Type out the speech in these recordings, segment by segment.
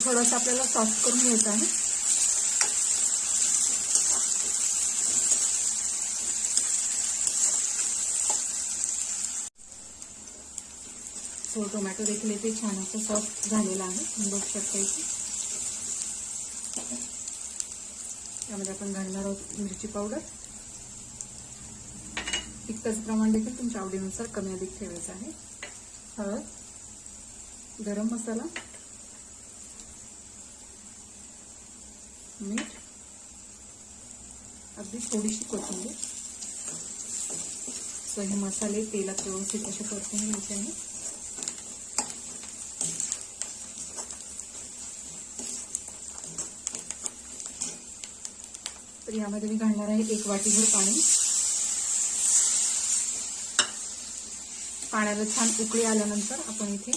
थोडंसं आपल्याला सॉफ्ट करून घ्यायचं आहे. तो टोमॅटो देखील इथे छान असं सॉफ्ट झालेला आहे, तुम्ही बघू शकता इथे. त्यामध्ये आपण घालणार आहोत मिरची पावडर. तिखटाचं प्रमाण देखील तुमच्या आवडीनुसार कमी अधिक ठेवायचं आहे. हळद, गरम मसाला, मीठ, अगदी थोडीशी कोथिंबीर. सो हे मसाले तेलात व्यवस्थित असे परतून घ्यायचे आहे. तर यामध्ये मी घालणार आहे 1 वाटीभर पाणी. पाण्याला छान उकळी आल्यानंतर आपण इथे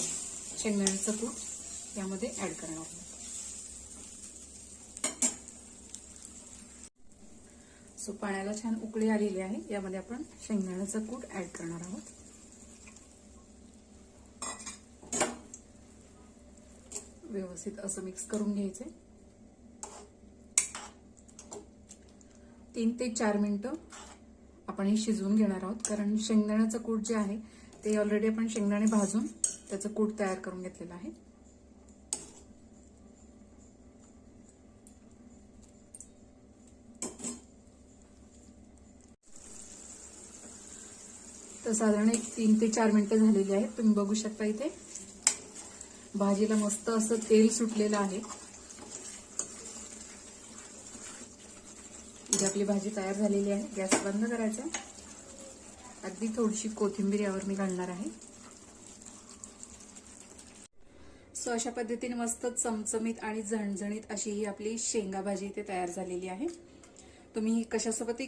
शेंगदाण्याचं कूट यामध्ये ऍड करणार आहोत. सो पाण्याला छान उकळी आलेली आहे. यामध्ये आपण शेंगदाण्याचं कूट ऍड करणार आहोत. व्यवस्थित असं मिक्स करून घ्यायचे. 3 ते 4 मिनिटं आपण हे शिजवून घेणार आहोत, कारण शेंगदाण्याचं कूट जे आहे ते ऑलरेडी आपण शेंगदाणे भाजून त्याचं कूट तयार करून घेतलेलं आहे. तर साधारण 3 ते 4 मिनिटं झालेली आहेत. तुम्ही बघू शकता इथे भाजीला मस्त असं तेल सुटलेलं आहे. इथे आपली भाजी तयार झालेली आहे. गॅस बंद करायचा. अगदी थोडीशी कोथिंबीर यावर मी घालणार आहे. सो अशा पद्धतीने मस्त चमचमीत आणि झणझणीत अशी ही आपली शेंगा भाजी इथे तयार झालेली आहे. तुम्ही कशासोबतही